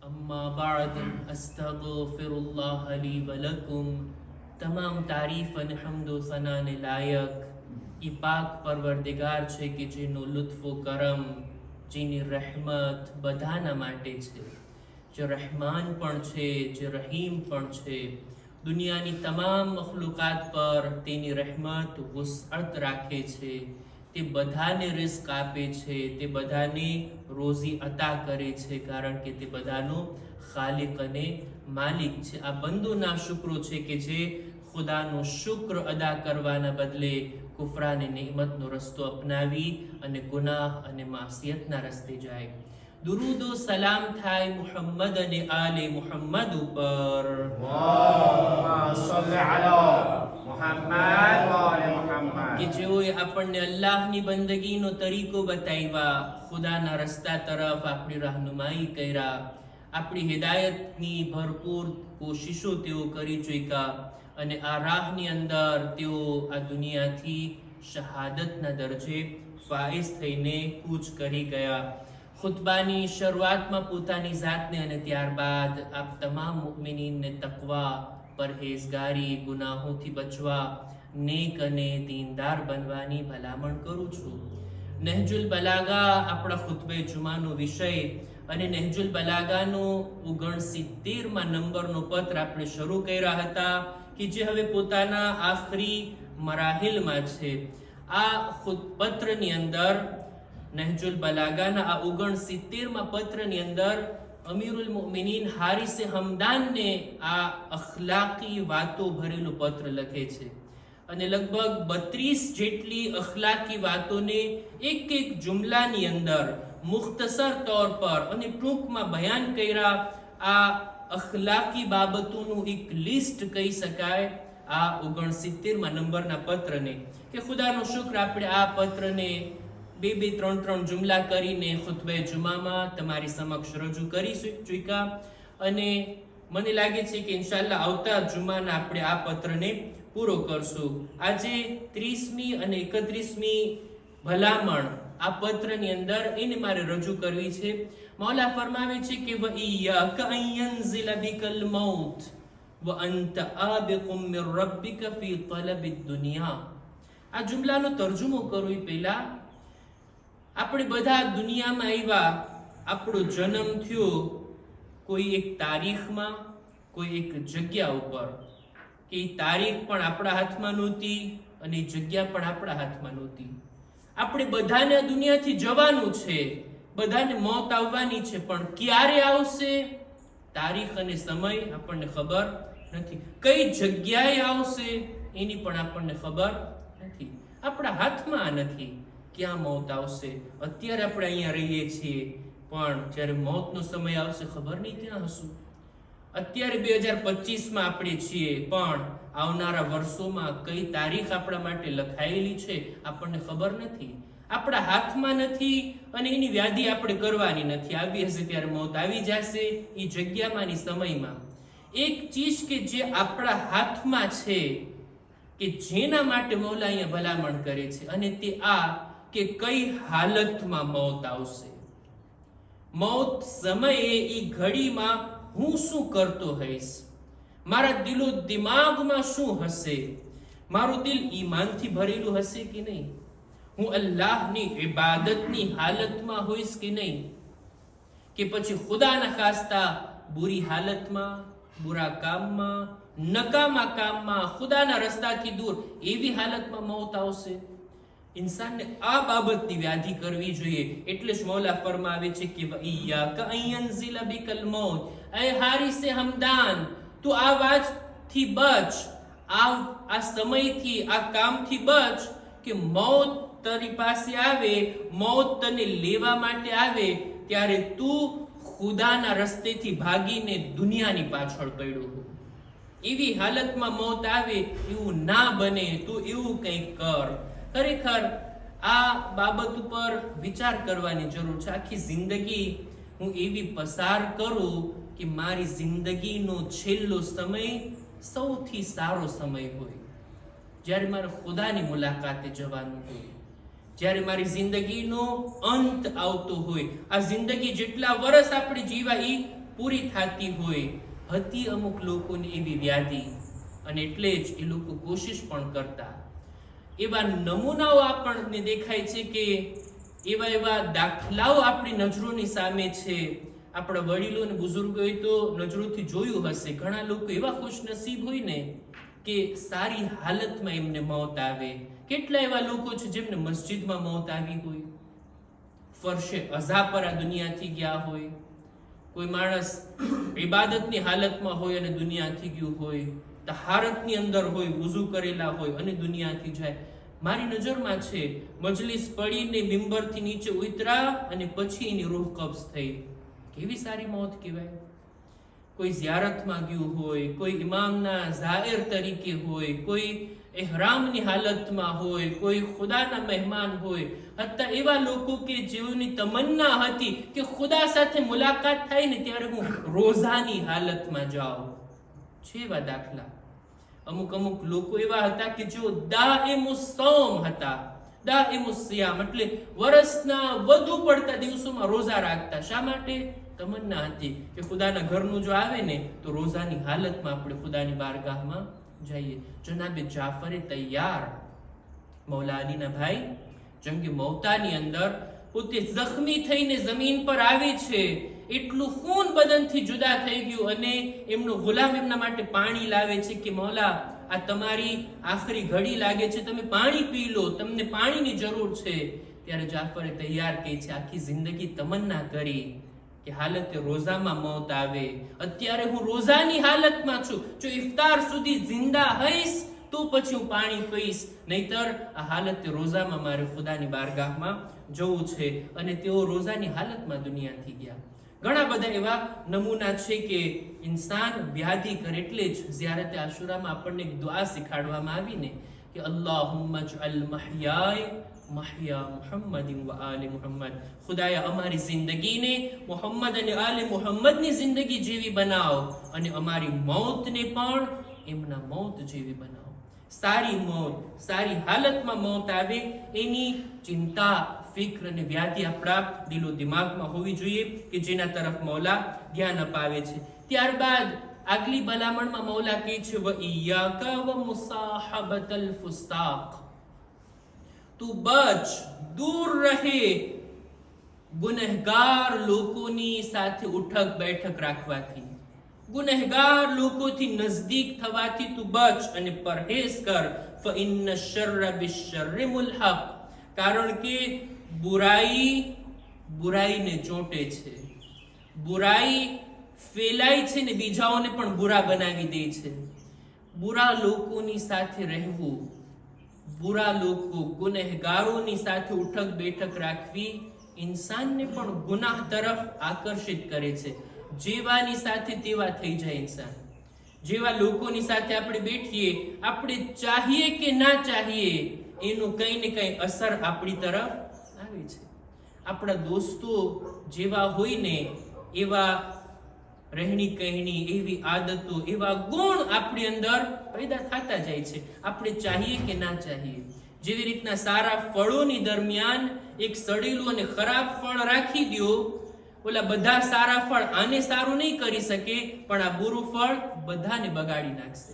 अम्मा बाद अस्तगफिरुल्लाह ली व लकुम। તમામ તારીફ અને હમદો સનાને લાયક એ પાક પરવરદિગાર છે કે જેનો લુત્ફો કરમ, જેની રહેમત બધાના માટે છે, જે રહેમાન પણ છે, જે રહીમ પણ છે। દુનિયાની તમામ મખલુકાત પર તેની રહેમત વસઅત રાખે છે, તે બધાને રિઝ્ક આપે છે, તે બધાને રોઝી અતા કરે છે, કારણ કે તે બધાનો ખાલિક અને માલિક છે। આ બંદોના શુક્રો છે કે જે ખુદાનો શુક્ર અદા કરવાના બદલે કુફરાને નિમતનો રસ્તો અપનાવી અને ગુનાહ અને માસિયતના રસ્તે જાય। દુરૂદો સલામ થાય મુહમ્મદ અને આલે મુહમ્મદ ઉપર। કે જેઓએ આપણને અલ્લાહની બંદગીનો તરીકો બતાવ્યા, ખુદાના રસ્તા તરફ આપણી રહેનુમાઈ કર્યા, આપણી હિદાયતની ભરપૂર કોશિશો તેઓ કરી ચૂક્યા અને આ રાહની અંદર તેઓ આ દુનિયાથી શહાદતના દરજે ફાઇઝ થઈને કૂચ કરી ગયા। ખુતબાની શરૂઆતમાં પોતાની જાતને અને ત્યારબાદ આપ તમામ મુમિનીનને તકવા, પરહેઝગારી, ગુનાહોથી બચવા, નેક અને દીનદાર બનવાની ભલામણ કરું છું। નહજુલ બલાગા આપણા ખુતબે જુમાનો વિષય અને નહજુલ બલાગાનો 69મા નંબરનો પત્ર આપણે શરૂ કર્યા હતા કે જે હવે પોતાના આખરી મરાહિલમાં છે। આ પત્રની અંદર નહજુલ બલાગાના આ 69મા પત્રની અંદર અમીરુલ મુમિનીન હારિસ હમદાનને આ અખલાકી વાતો ભરેલું પત્ર લખે છે અને લગભગ 32 જેટલી અખલાકી વાતોને એક એક જુમલાની અંદર મુખ્તસર તौर પર અને ટૂંકમાં બયાન કર્યા। આ અખલાકી બાબતોનું એક લિસ્ટ કહી શકાય આ 69મા નંબરના પત્રને, કે ખુદાનો શુક્ર આપણે આ પત્રને 2-3 જુમલા કરીને ખુતબે જુમામાં તમારી સમક્ષ રજૂ કરી ચૂક્યા અને મને લાગે છે કે ઇન્શાઅલ્લાહ આવતા જુમાના આપણે આ પત્રને પૂરો કરશું। આજે 30મી અને 31મી ભલામણ આ પત્રની અંદર એને મારે રજૂ કરવી છે। મૌલા ફરમાવે છે કે વઈયાક અન યન્ઝિલ બિકલ મૌત વ અંત આબિકુમ મિન રબ્બિક ફી તલબિદ દુનિયા। આ જુમલાનો તર્જુમો કરું એ પહેલા આપણે બધા દુનિયામાં આવ્યા, આપણો જન્મ થયો કોઈ એક તારીખમાં, કોઈ એક જગ્યા ઉપર, કે તારીખ પણ આપણા હાથમાં નહોતી અને જગ્યા પણ આપણા હાથમાં નહોતી। આપણે બધાને દુનિયાથી જવાનું છે, બધાને મોત આવવાની છે, પણ ક્યારે આવશે તારીખ અને સમય આપણને ખબર નથી, કઈ જગ્યાએ આવશે એની પણ આપણને ખબર નથી, આપણા હાથમાં નથી ક્યાં મોત આવશે। અત્યારે આપણે અહીંયા રહીએ છીએ પણ જ્યારે મોતનો સમય આવશે ખબર નહીં ક્યાં હશું। અત્યારે 2025માં આપણે છીએ પણ આવનારા વર્ષોમાં કઈ તારીખ આપણા માટે લખાયેલી છે આપણને ખબર નથી, આપણા હાથમાં નથી અને એની વ્યાધિ આપણે કરવાની નથી। આવી હશે ત્યારે મોત આવી જશે એ જગ્યામાં ની સમયમાં। એક ચીજ કે જે આપણા હાથમાં છે કે જેના માટે મૌલા અહીંયા ભલામણ કરે છે અને તે આ કે કઈ હાલતમાં મોત આવશે, મોત સમયે એ ઘડીમાં હું શું કરતો હઈશ, મારા દિલો દિમાગમાં શું હશે, મારું દિલ ઈમાનથી ભરેલું હશે કે નહીં, હું અલ્લાહની ઇબાદતની હાલતમાં હોઈશ કે નહીં, કે પછી ખુદાના ખાસ્તા બુરી હાલતમાં, બુરા કામમાં, નકામા કામમાં, ખુદાના રસ્તાથી દૂર એવી હાલતમાં મોત આવશે। ઇન્સાનને આ બાબતની વ્યાધિ કરવી જોઈએ। એટલે જ મૌલા ફરમાવે છે કે વઈયાક અન યન્ઝિલ બિકલ મૌત, એ હારિસે હમદાન તું આ વાતથી બચ, આ સમયથી, આ કામથી બચ કે મોત તારી પાસે આવે, મોત તને લેવા માટે આવે ત્યારે તું ખુદાના રસ્તેથી ભાગીને દુનિયાની પાછળ પડ્યો હો। એવી હાલતમાં મોત આવે એવું ના બને, તું એવું કંઈક કર। ખરેખર આ બાબત ઉપર વિચાર કરવાની જરૂર છે। આખી જિંદગી હું એવી પસાર કરું કે મારી જિંદગીનો છેલ્લો સમય સૌથી સારો સમય હોય, જ્યારે મારે ખુદાની મુલાકાતે જવાનું હોય, જ્યારે મારી જિંદગીનો અંત આવતો હોય। આ જિંદગી જેટલા વર્ષ આપણે જીવા એ પૂરી થતી હોય, હતી અમુક લોકોની એવી વ્યાધિ, અને એટલે જ એ લોકો કોશિશ પણ કરતા. એવા નમૂનાઓ આપણને દેખાય છે કે એવા દાખલાઓ આપણી નજરોની સામે છે. આપણા વડીલો અને બુઝુર્ગોએ તો નજરોથી જોયું હશે. ઘણા લોકો એવા ખુશનસીબ હોય ને કે સારી હાલતમાં એમને મોત આવે. કેટલા એવા લોકો છે જેમને મસ્જિદમાં મોત આવી હોય, ફરશે અઝા પર આ દુનિયાથી ગયા હોય. કોઈ માણસ ઇબાદતની હાલતમાં હોય અને દુનિયાથી ગયું હોય, તહારતની અંદર હોય, વુઝુ કરેલા હોય અને દુનિયાથી જાય. મારી નજરમાં છે, મજલિસ પડીને મિંબરથી નીચે ઉતરા અને પછી એની રૂહ કબ્ઝ થઈ. કેવી સારી મોત કહેવાય. કોઈ ઝિયારતમાં ગયું હોય, કોઈ ઇમામના ઝાયર તરીકે હોય, કોઈ એહરામની હાલતમાં હોય, કોઈ ખુદાના મહેમાન હોય. હતા એવા લોકો કે જેઓની તમન્ના હતી કે ખુદા સાથે મુલાકાત થાય ને ત્યારે હું રોઝાની હાલતમાં જાઉં. છે એવા દાખલા. અમુક લોકો એવા હતા કે જેઓ દાઈમુસ સૌમ હતા. દાઈમુસ સિયામ એટલે વર્ષના વધુ પડતા દિવસોમાં રોઝા રાખતા. શા માટે? તમન્ના હતી કે ખુદાના ઘરનું જો આવે ને તો રોઝાની હાલતમાં આપણે ખુદાની બારગાહમાં જઈએ. જનાબે જાફરે તૈયાર, મૌલા અલીના ભાઈ, જંગે મૌતાની અંદર પોતે જખ્મી થઈને જમીન પર આવે છે. એટલું ખૂન બદનથી જુદા થઈ ગયું અને એમનો ગુલામ એમના માટે પાણી લાવે છે કે મૌલા, આ તમારી આખરી ઘડી લાગે છે, તમે પાણી પી લો, તમને પાણીની જરૂર છે. ત્યારે જાફરે તૈયાર કહે છે, આખી જિંદગી તમન્ના કરી કે હાલતે રોઝામાં મોત આવે. અત્યારે હું રોઝાની હાલતમાં છું, જો ઇફતાર સુધી જિંદા હઈશ તો પછી હું પાણી પીશ, નહીતર આ હાલતે રોઝામાં મારે ખુદાની બારગાહમાં જવું છે. અને તેઓ રોઝાની હાલતમાં દુનિયાથી ગયા. ઘણા બધા એવા નમૂના છે કે ઇન્સાન વ્યાધિ કરે. એટલે જ ઝિયારતે આશુરામાં આપણને એક દુઆ શીખાડવામાં આવી ને કે અલ્લાહુમ્મા જઅલ મહયાય મહયા મુહમ્મદિન વ આલે મુહમ્મદ. ખુદાયા અમારી જિંદગીને મુહમ્મદ અને આલે મુહમ્મદની જિંદગી જેવી બનાવો અને અમારી મોતને પણ એમના મોત જેવી બનાવો. સારી મોત, સારી હાલતમાં મોત આવે એની ચિંતા, ફિક્ર અને વ્યાધિ આપણા દિલો દિમાગમાં હોવી જોઈએ કે જેના તરફ મૌલા ધ્યાન અપાવે છે. ત્યારબાદ આગલી ભલામણમાં મૌલા કહે છે વ ઇયાકા વ મુસાહબતલ ફુસ્તાક. તું બચ, દૂર રહે ગુનહગાર લોકોની સાથે ઉઠક બેઠક રાખવાથી, ગુનહગાર લોકોથી નજદીક થવાથી તું બચ અને પરહેઝ કર. ફઇન્ન શર્ર બિશ્શર્રિ મુલ્હક. કારણ કે બુરાઈને ચોંટે છે, બુરાઈ ફેલાય છે ને બીજાઓને પણ બુરા બનાવી દે છે. બુરા લોકોની સાથે રહેવું, બુરા લોકો, ગુનેહગારોની સાથે ઉઠક બેઠક રાખવી ઇન્સાનને પણ ગુનાહ તરફ આકર્ષિત કરે છે. જેવાની સાથે તેવા થઈ જાય ઇન્સાન. જેવા લોકોની સાથે આપણે બેઠીએ, આપણે ચાહીએ કે ના ચાહીએ એનું કંઈ ને કંઈ અસર આપણી તરફ આવે છે. આપણા દોસ્તો જેવા હોય ને એવા રહેણી કહેણી, એવી આદતો, એવા ગુણ આપણી અંદર પેદા થતા જાય છે, આપણે ચાહીએ કે ના ચાહીએ. જેવી રીતના સારા ફળોની દરમિયાન એક સડેલું અને ખરાબ ફળ રાખી દો, ઓલા બધા સારા ફળ આને સારું નહીં કરી શકે, પણ આ બુરું ફળ બધાને બગાડી નાખશે,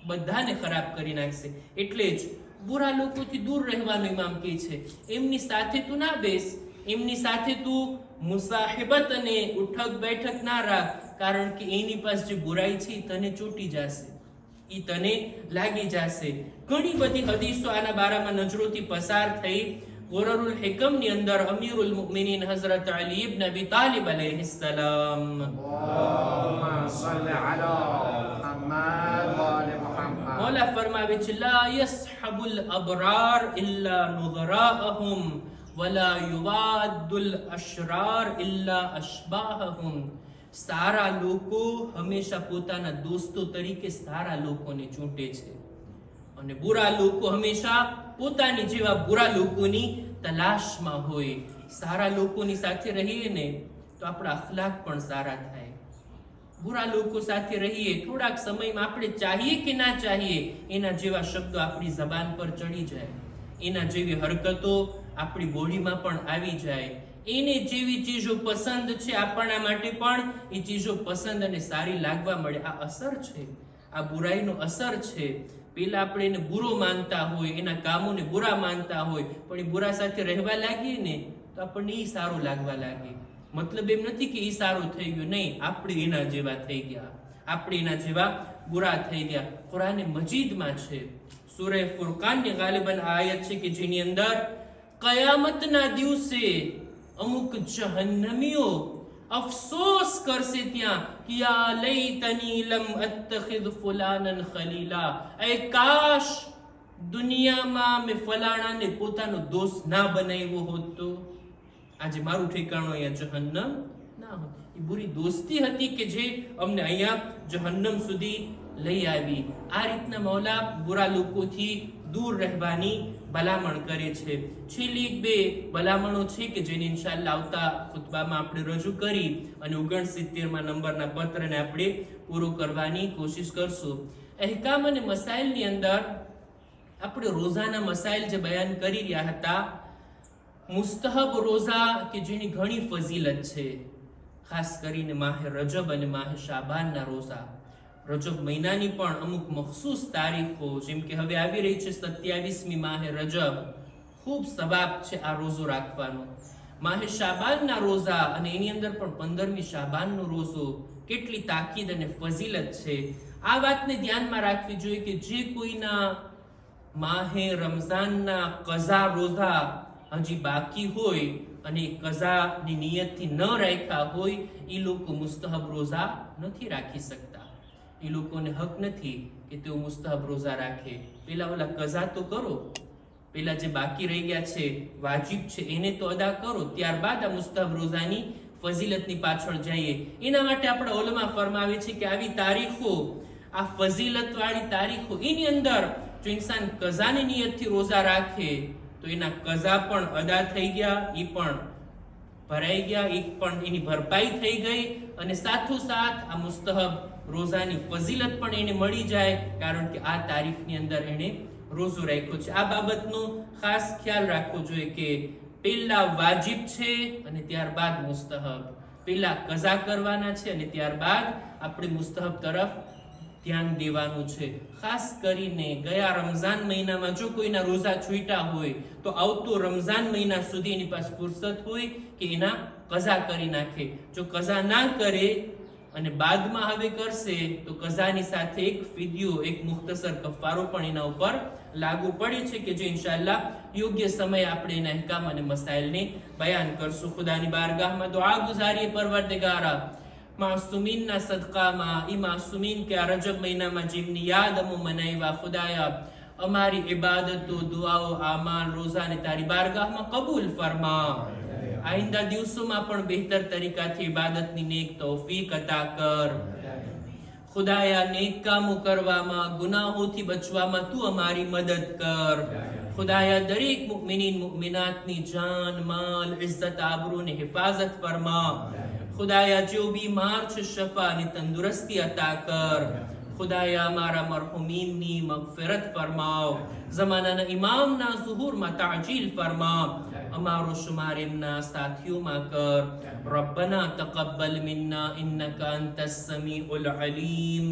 બધાને ખરાબ કરી નાખશે. એટલે જ બુરા લોકોથી દૂર રહેવાનું ઇમામ કહે છે. એમની સાથે તું ના બેસ, એમની સાથે તું મુસાહિબત અને ઉઠક બેઠક ના રાખ, કારણ કે એની પાસે જે બુરાઈ છે તને ચોટી જશે, ઈ તને લાગી જશે. ઘણી બધી હદીસો આના બારામાં નજરોથી પસાર થઈ. ગુરરુલ હિકમની અંદર અમીરુલ મુમિનીન હઝરત અલી ઇબ્ન અબી તાલિબ અલૈહિસ્સલામ, અલ્લાહુમ્મા સલ્લી અલા મુહમ્મદ વ આલે મુહમ્મદ, મૌલા ફરમાવે છે લા યસ્હબુલ અબરાર ઇલ્લા નુઝરાઅહુમ વલા યુવાદુલ અશરાર ઇલ્લા અશબાહહુમ. સારા લોકો હંમેશા પોતાના દોસ્તો તરીકે સારા લોકોને ચૂંટે છે અને બુરા લોકો હંમેશા પોતાની જેવા બુરા લોકોની તલાશમાં હોય. સારા લોકોની સાથે રહીએ ને તો આપણા અખલાક પણ સારા થાય. બુરા લોકો સાથે રહીએ, થોડાક સમયમાં આપણે ચાહીએ કે ના ચાહીએ એના જેવા શબ્દો આપણી જબાન પર ચડી જાય, એના જેવી હરકતો આપણી બોડીમાં પણ આવી જાય, એને જેવી ચીજો પસંદ છે આપણા માટે પણ એ ચીજો પસંદ અને સારી લાગવા મળે. આ અસર છે, આ બુરાઈનો અસર છે. પેલા આપણે એને બુરો માનતા હોય, એના કામોને બુરા માનતા હોય, પણ એ બુરા સાથે રહેવા લાગીએ ને તો આપણને એ સારું લાગવા લાગે. મતલબ એમ નથી કે એ સારું થઈ ગયું, નહીં, આપણે એના જેવા થઈ ગયા, આપણે એના જેવા બુરા થઈ ગયા. કુરાન મજીદમાં છે, સૂરે ફુરકાનની ગાલિબન આયત છે કે જેની અંદર કયામતના દિવસે અમુક જહન્નમીઓ અફસોસ કરશે ત્યાં કે યા લૈતની લમ અત્તખિદ ફુલાનન ખલીલા, એ કાશ દુનિયામાં મેં ફલાણાને પોતાનો દોસ્ત ના બનાવ્યો હોત તો આજે મારું ઠેકાણું અહીંયા જહન્નમ ના હોત. એ બુરી દોસ્તી હતી કે જે અમને અહીંયા જહન્નમ સુધી લઈ આવી. આ રીતના મૌલા બુરા લોકોથી દૂર રહેવાની ભલામણ કરે છે. છેલ્લી એક બે ભલામણો છે કે જેને ઇન્શાઅલ્લાહ આવતા ખુતબામાં આપણે રજૂ કરી અને 69માં નંબરના પત્રને આપણે પૂરો કરવાની કોશિશ કરશું. અહેકામ અને મસાઇલની અંદર આપણે રોઝાના મસાઇલ જે બયાન કરી રહ્યા હતા, મુસ્તહબ રોઝા કે જેની ઘણી ફઝીલત છે, ખાસ કરીને માહે રજબ અને માહે શાબાનના રોઝા. રજબ મહિનાની પણ અમુક મખસૂસ તારીખો, જેમ કે હવે આવી રહી છે 27મી માહે રજબ, ખૂબ સવાબ છે આ રોઝો રાખવાનો. માહે શાબાનના રોઝા અને એની અંદર પણ 15મી શાબાનનો રોઝો, કેટલી તાકીદ અને ફઝીલત છે. આ વાતને ધ્યાનમાં રાખવી જોઈએ કે જે કોઈના માહે રમઝાનના કઝા રોઝા હજી બાકી હોય અને કઝાની નિયતથી ન રાખ્યા હોય, એ લોકો મુસ્તહબ રોઝા નથી રાખી શકતા. એ લોકોને હક નથી કે તેઓ મુસ્તહબ રોઝા રાખે. પેલા ઓલા કઝા તો કરો, પેલા જે બાકી રહી ગયા છે વાજિબ છે એને તો અદા કરો, ત્યારબાદ આ મુસ્તહબ રોઝાની ફઝીલતની પાછળ જઈએ. એના માટે આપણા ઉલમા ફરમાવે છે કે આવી તારીખો, આ ફઝીલત વાળી તારીખો, એની અંદર જો ઇન્સાન કઝાની નિયતથી રોઝા રાખે તો એના કઝા પણ અદા થઈ ગયા, એ પણ ભરાઈ ગયા, એ પણ એની ભરપાઈ થઈ ગઈ, અને સાથોસાથ આ મુસ્તહબ રોઝાની ફઝીલત પણ એને મળી જાય, કારણ કે આ તારીખની અંદર એને રોઝો રાખ્યો છે. આ બાબતનો ખાસ ખ્યાલ રાખવો જોઈએ કે પહેલા વાજિબ છે અને ત્યારબાદ મુસ્તહબ, પહેલા કઝા કરવાના છે અને ત્યારબાદ આપણે મુસ્તહબ તરફ ધ્યાન દેવાનું છે. ખાસ કરીને ગયા રમઝાન મહિનામાં જો કોઈના રોઝા છૂટ્યા હોય તો આવતો રમઝાન મહિના સુધી એની પાસે ફુરસત હોય કે એના કઝા કરી નાખે. જો કઝા ના કરે અને બાદમાં હવે કરશે તો કઝાની સાથે એક ફિદિયો, એક મુખ્તસર કફારો પણ એના ઉપર લાગુ પડે છે કે જે ઇન્શાઅલ્લાહ યોગ્ય સમય આપણે એના અહેકામ અને મસાઇલને બયાન કરશું. ખુદાની બારગાહમાં દુઆ ગુજારીએ, પરવરદિગારા માસુમીનના સદકામાં, ઈ માસુમીન કે આ રજબ મહિનામાં જેમની યાદ અમો મનાવ્યા, ખુદાયા અમારી ઇબાદતો, દુઆઓ, આમાલ, રોઝાને તારી બારગાહમાં કબૂલ ફરમા. આઈંદા દિવસોમાં પણ બહેતર તરીકાથી ઇબાદતની નેક તૌફીક અતા કર. ખુદાયા નેક કામો કરવામાં, ગુનાહોથી બચવામાં તું અમારી મદદ કર. ખુદાયા દરેક મુમિનીન મુમિનાતની જાન, માલ, ઇઝ્ઝત, આબરૂની હિફાજત ફરમા. ખુદાયા જો બીમાર છે શફાની તંદુરસ્તી અતા કર. ખુદાયા અમારા મરહુમીનની મગફિરત ફરમાવ. ઝમાનાના ઇમામના ઝુહુરમાં તાજીલ ફરમા. અમારો શુમાર એમના સાથીઓમાં કર. રબ્બના તકબ્બલ મિન્ના ઇન્નકા અંતસ સમીઉલ અલીમ.